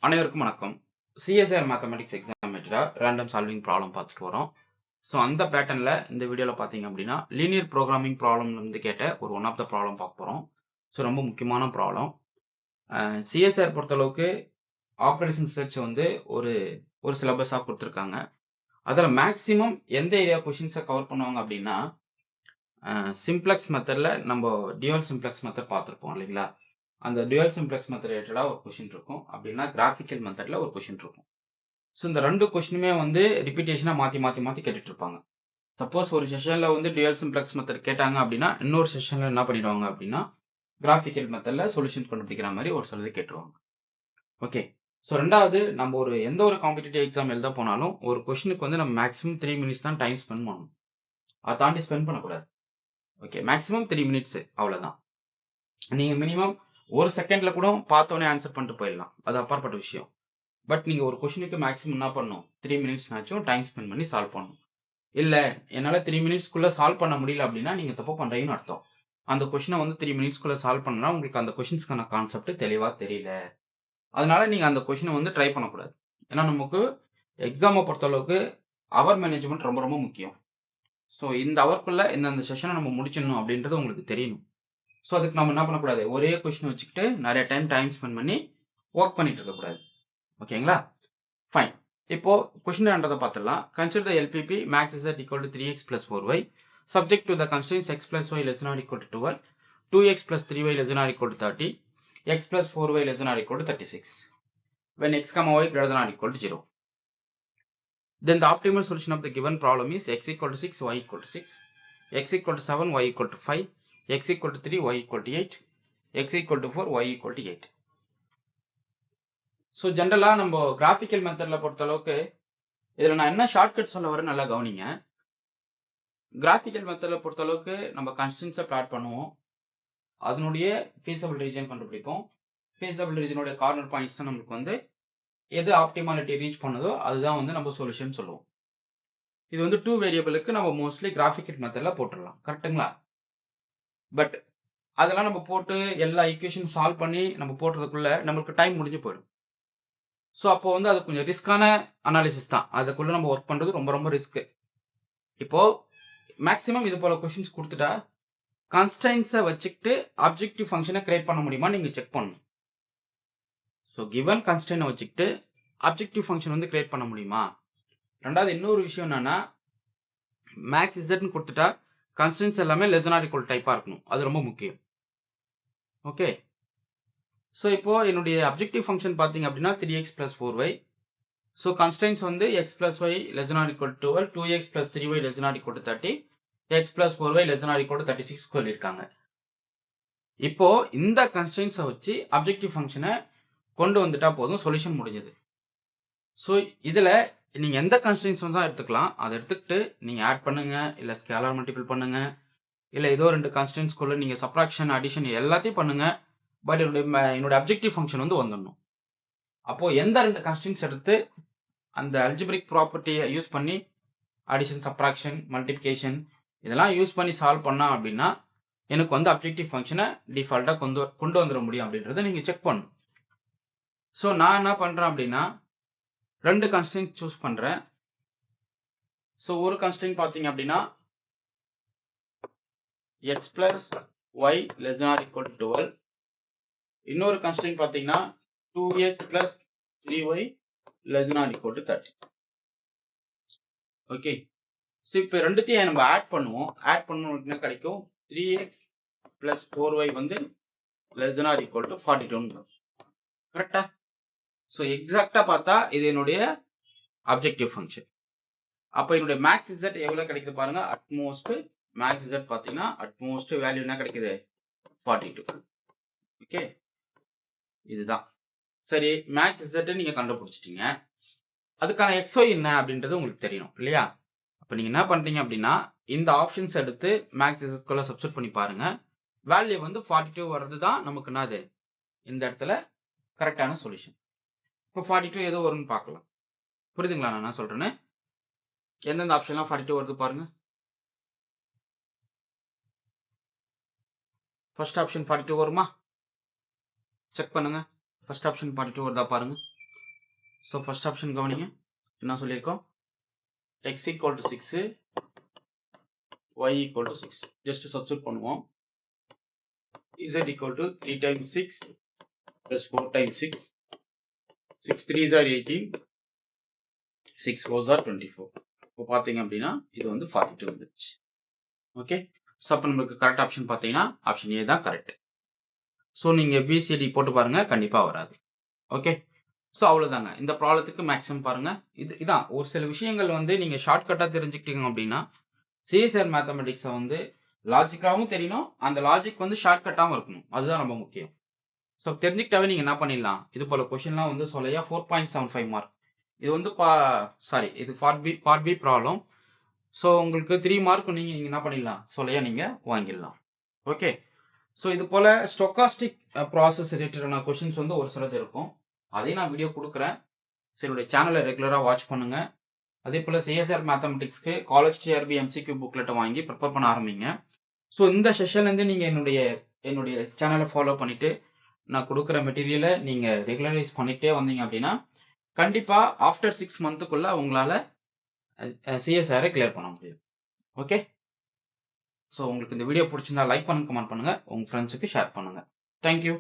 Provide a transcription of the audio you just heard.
அனைவருக்கும் வணக்கம். CSR mathematics exam மேட்டரா ரேண்டம் சால்விங் ப்ராப்ளம் பார்த்துட்டு வரோம். ஸோ அந்த பேட்டர்னில் இந்த வீடியோவில் பார்த்தீங்க அப்படின்னா லீனியர் ப்ரோக்ராமிங் ப்ராப்ளம்லேருந்து கேட்ட ஒரு ஒன் ஆஃப் த ப்ராப்ளம் பார்க்க போகிறோம். ஸோ ரொம்ப முக்கியமான ப்ராப்ளம். சிஎஸ்ஆர் பொறுத்தளவுக்கு ஆப்ரேஷன் சர்ச் வந்து ஒரு ஒரு சிலபஸாக கொடுத்துருக்காங்க. அதில் மேக்ஸிமம் எந்த ஏரியா கொஷின்ஸை கவர் பண்ணுவாங்க அப்படின்னா சிம்ப்ளெக்ஸ் மெத்தடில் நம்ம டியூவல் சிம்ப்ளெக்ஸ் மெத்தட் பார்த்துருப்போம் இல்லைங்களா? அந்த டியூவல் சிம்ப்ளெக்ஸ் மெத்தட் ரிலேட்டடாக ஒரு கொஷின் இருக்கும். அப்படின்னா கிராஃபிக்கல் மெத்தடில் ஒரு கொஷின் இருக்கும். ஸோ இந்த ரெண்டு கொஷினுமே வந்து ரிப்பீட்டேஷனாக மாற்றி கேட்டுட்டு இருப்பாங்க. சப்போஸ் ஒரு செஷனில் வந்து டியூவல் சிம்ப்ளெக்ஸ் மெத்தட் கேட்டாங்க அப்படின்னா இன்னொரு செஷனில் என்ன பண்ணிடுவாங்க அப்படின்னா கிராஃபிக்கல் மெத்தடில் சொல்யூஷன் கண்டுபிடிக்கிற மாதிரி ஒரு சிலது கேட்டுருவாங்க. ஓகே. ஸோ ரெண்டாவது நம்ம எந்த ஒரு காம்படிட்டிவ் எக்ஸாம் எழுத போனாலும் ஒரு கொஷினுக்கு வந்து நம்ம மேக்ஸிமம் 3 மினிட்ஸ் தான் டைம் ஸ்பெண்ட் பண்ணணும். அதை தாண்டி ஸ்பெண்ட் பண்ணக்கூடாது. ஓகே, மேக்ஸிமம் 3 மினிட்ஸ் அவ்வளோதான். நீங்கள் மினிமம் ஒரு செகண்ட்ல கூட பார்த்தோன்னே ஆன்சர் பண்ணிட்டு போயிடலாம். அது அப்பாற்பட்ட விஷயம். பட் நீங்கள் ஒரு கொஷினுக்கு மேக்ஸிமம் என்ன பண்ணணும், 3 மினிட்ஸ்னாச்சும் டைம் ஸ்பெண்ட் பண்ணி சால்வ் பண்ணணும். இல்லை என்னால் 3 மினிட்ஸ்க்குள்ளே சால்வ் பண்ண முடியல அப்படின்னா நீங்கள் தப்பு பண்ணுறீங்கன்னு அர்த்தம். அந்த கொஷினை வந்து 3 மினிட்ஸ்க்குள்ளே சால்வ் பண்ணலாம், உங்களுக்கு அந்த கொஷின்ஸ்க்கான கான்செப்ட் தெளிவாக தெரியல. அதனால நீங்கள் அந்த கொஷினை வந்து ட்ரை பண்ணக்கூடாது. ஏன்னா நமக்கு எக்ஸாமை பொறுத்தளவுக்கு அவர் மேனேஜ்மெண்ட் ரொம்ப ரொம்ப முக்கியம். ஸோ இந்த அவருக்குள்ளே இந்த செஷனை நம்ம முடிச்சிடணும் அப்படின்றது உங்களுக்கு தெரியணும். ஸோ அதுக்கு நம்ம என்ன பண்ணக்கூடாது, ஒரே கொஷின் வச்சுக்கிட்டு நிறைய டைம் ஸ்பெண்ட் பண்ணி ஒர்க் பண்ணிட்டு இருக்கக்கூடாது. ஓகேங்களா? ஃபைன். இப்போ கொஷின் ஆன்றதை பார்த்துடலாம். Consider the LPP max is equal to 3x plus 4y subject to the constraints x plus y less than or equal to 12, 2x plus 3y less than or equal to 30, x plus 4y less than or equal to 36 when x comma y greater than or equal to 0. Then the optimal solution of the given problem is x equal to 6, y equal to 6, x equal to 7, y equal to 5, x equal to 3, y equal to 8, x equal to 4, y equal to 8. So ஜென்ரலாக நம்ம graphical மெத்தடில் பொறுத்தளவுக்கு இதில் நான் என்ன shortcut சொல்ல வரேன் நல்லா கவனிங்க. கிராஃபிக்கல் மெத்தடில் பொறுத்தளவுக்கு நம்ம கன்ஸ்டன்ஸை பிளாட் பண்ணுவோம், அதனுடைய ஃபீஸபிள் ரீஜன் கண்டுபிடிப்போம். ஃபீஸபிள் ரீஜனுடைய கார்னர் பாயிண்ட்ஸ் தான் நம்மளுக்கு வந்து எது ஆப்டிமாலிட்டி ரீச் பண்ணுதோ அதுதான் வந்து நம்ம சொல்யூஷன் சொல்லுவோம். இது வந்து 2 வேரியபிளுக்கு நம்ம மோஸ்ட்லி கிராஃபிக்கல் மெத்தடில் போட்டுடலாம், கரெக்டுங்களா? பட் அதெல்லாம் நம்ம போட்டு எல்லா ஈக்குவேஷன் சால்வ் பண்ணி நம்ம போடுறதுக்குள்ள நம்மளுக்கு டைம் முடிஞ்சு போயிடும். ஸோ அப்போ வந்து அது கொஞ்சம் ரிஸ்கான அனாலிசிஸ் தான். அதுக்குள்ளே நம்ம ஒர்க் பண்ணுறது ரொம்ப ரொம்ப ரிஸ்க்கு. இப்போது மேக்ஸிமம் இது போல் கொஷின்ஸ் கொடுத்துட்டா கான்ஸ்டன்ஸை வச்சுக்கிட்டு ஆப்ஜெக்டிவ் ஃபங்க்ஷனை கிரியேட் பண்ண முடியுமா நீங்கள் செக் பண்ணணும். ஸோ கிவன் கான்ஸ்டன்ட்டை வச்சுக்கிட்டு ஆப்ஜெக்டிவ் ஃபங்க்ஷன் வந்து கிரியேட் பண்ண முடியுமா. ரெண்டாவது இன்னொரு விஷயம் என்னன்னா, மேக்ஸ் இசட்னு கொடுத்துட்டா கான்ஸ்டன்ஸ் எல்லாமே லெஸ் தென் ஆர் ஈக்குவல் டைப்பாக இருக்கணும். அது ரொம்ப முக்கியம். ஓகே. ஸோ இப்போது என்னுடைய அப்ஜெக்டிவ் ஃபங்க்ஷன் பார்த்தீங்க அப்படின்னா 3x plus 4y. So constants வந்து x plus y less than or equal to 12, 2x plus 3y less than or equal to 30, x plus 4y less than or equal to 36 சொல்லியிருக்காங்க. இப்போ இந்த கன்ஸ்டன்ட்ஸை வச்சு objective ஃபங்க்ஷனை கொண்டு வந்துட்டா போதும், சொல்யூஷன் முடிஞ்சது. ஸோ இதில் நீங்கள் எந்த கன்ஸ்டன்ட்ஸ் தான் எடுத்துக்கலாம், அதை எடுத்துக்கிட்டு நீங்கள் ஆட் பண்ணுங்கள், இல்லை ஸ்கேலார் மல்டிபிள் பண்ணுங்கள், இல்லை ஏதோ 2 கன்ஸ்டன்ட்ஸ்குள்ளே நீங்கள் சப்ராக்ஷன் அடிஷன் எல்லாத்தையும் பண்ணுங்கள். பட் என்னுடைய அப்ஜெக்டிவ் ஃபங்க்ஷன் வந்து வந்துடணும். அப்போது எந்த 2 கன்ஸ்டன்ட்ஸ் எடுத்து அந்த அல்ஜிபிரிக் ப்ராப்பர்ட்டியை யூஸ் பண்ணி அடிஷன், சப்ராக்ஷன், மல்டிப்ளிகேஷன் இதெல்லாம் யூஸ் பண்ணி சால்வ் பண்ணா அப்படின்னா எனக்கு வந்து அப்ஜெக்டிவ் ஃபங்க்ஷனை டிஃபால்ட்டாக கொண்டு வந்துட முடியும் அப்படின்றத நீங்கள் செக் பண்ணணும். ஸோ நான் என்ன பண்ணுறேன் அப்படின்னா 2 கன்ஸ்டன்ட் சூஸ் பண்ணுறேன். ஸோ ஒரு கன்ஸ்டன்ட் பார்த்தீங்க அப்படின்னா X plus Y less than or equal to 12. இன்னொரு கன்ஸ்டன்ட் பார்த்தீங்கன்னா 2x plus 3y less than or equal to 30. Okay. So இப்போ ரெண்டுத்தையும் நம்ம ஆட் பண்ணுவோம். ஆட் பண்ணணும் என்ன கிடைக்கும், 3x plus 4y வந்து less than or equal to 42. கரெக்டா? ஸோ எக்ஸாக்டாக பார்த்தா இது என்னுடைய அப்ஜெக்டிவ் ஃபங்க்ஷன். அப்போ என்னுடைய மேக்ஸ் இசட் எவ்வளோ கிடைக்குது பாருங்க. அட்மோஸ்ட் மேக்ஸ் இசட் பார்த்தீங்கன்னா அட்மோஸ்ட் வேல்யூ என்ன கிடைக்குது, 42. ஓகே, இதுதான் சரி. மேக்ஸ் இசட் நீங்கள் கண்டுபிடிச்சிட்டீங்க, அதுக்கான எக்ஸ்ஒய் என்ன அப்படின்றது உங்களுக்கு தெரியணும் இல்லையா? அப்போ நீங்கள் என்ன பண்ணுறீங்க அப்படின்னா இந்த ஆப்ஷன்ஸ் எடுத்து மேக்ஸ் இசட்குள்ளே சப்ஸ்டிட் பண்ணி பாருங்க. வேல்யூ வந்து 42 வர்றது தான் நமக்கு என்னது இந்த இடத்துல கரெக்டான சொல்யூஷன். இப்போ 42 ஏதோ வரும்னு பார்க்கலாம். புரியுதுங்களா நான் என்ன சொல்கிறேன்னு? எந்தெந்த ஆப்ஷன்லாம் 42 வருது பாருங்க. ஃபர்ஸ்ட் ஆப்ஷன் 42 வருமா? செக் பண்ணுங்க. ஃபர்ஸ்ட் ஆப்ஷன் 42 வருதா பாருங்க. ஸோ ஃபர்ஸ்ட் ஆப்ஷன் கவனிங்க. என்ன சொல்லியிருக்கோம்? x equal to 6, y equal to 6. Just substitute பண்ணுவோம். z equal to 3 times 6 plus 4 times 6. 6 3s are 18, 6 4s are 24. இப்போ பார்த்தீங்க அப்படின்னா இது வந்து 42 வந்துச்சு. ஓகே. ஸோ அப்போ நம்மளுக்கு கரெக்ட் ஆப்ஷன் பார்த்தீங்கன்னா ஆப்ஷன் ஏ தான் கரெக்ட். ஸோ நீங்கள் பிசிடி போட்டு பாருங்க, கண்டிப்பாக வராது. ஓகே. ஸோ அவ்வளோதாங்க. இந்த ப்ராப்ளத்துக்கு மேக்ஸிமம் பாருங்க. இதான் ஒரு சில விஷயங்கள் வந்து நீங்கள் ஷார்ட்கட்டாக தெரிஞ்சுக்கிட்டீங்க அப்படின்னா சிஎஸ்ஆர் மேத்தமெட்டிக்ஸை வந்து லாஜிக்காகவும் தெரியணும், அந்த லாஜிக் வந்து ஷார்ட்கட்டாகவும் இருக்கணும். அதுதான் ரொம்ப முக்கியம். ஸோ தெரிஞ்சுக்கிட்டாவே நீங்கள் என்ன பண்ணிடலாம், இது போல் கொஷின்லாம் வந்து சொல்லையா 4.75 மார்க். இது வந்து இது பார்ட் பி ப்ராப்ளம். ஸோ உங்களுக்கு 3 மார்க் நீங்கள் என்ன பண்ணிடலாம், சொல்லையா நீங்கள் வாங்கிடலாம். ஓகே. ஸோ இது போல் ஸ்டொக்காஸ்டிக் ப்ராசஸ் ரிலேட்டடான கொஷின்ஸ் வந்து ஒரு சிலது இருக்கும். அதையும் நான் வீடியோ கொடுக்குறேன். சரி, என்னுடைய சேனலை ரெகுலராக வாட்ச் பண்ணுங்கள். அதே போல் சிஎஸ்ஆர் மேத்தமெட்டிக்ஸ்க்கு காலேஜ் டிஆர்பி எம்சிக்யூ புக்லெட்டை வாங்கி ப்ரிப்பேர் பண்ண ஆரம்பிங்க. ஸோ இந்த செஷன்லேருந்து நீங்கள் என்னுடைய சேனலை ஃபாலோ பண்ணிவிட்டு நான் கொடுக்குற மெட்டீரியலை நீங்கள் ரெகுலரைஸ் பண்ணிகிட்டே வந்தீங்க அப்படின்னா கண்டிப்பாக ஆஃப்டர் 6 மந்த்துக்குள்ளே உங்களால் சிஎஸ்ஆரை கிளியர் பண்ண முடியும். ஓகே. ஸோ உங்களுக்கு இந்த வீடியோ பிடிச்சிருந்தா லைக் பண்ணுங்க, கமெண்ட் பண்ணுங்கள், உங்கள் ஃப்ரெண்ட்ஸுக்கு ஷேர் பண்ணுங்கள். தேங்க்யூ.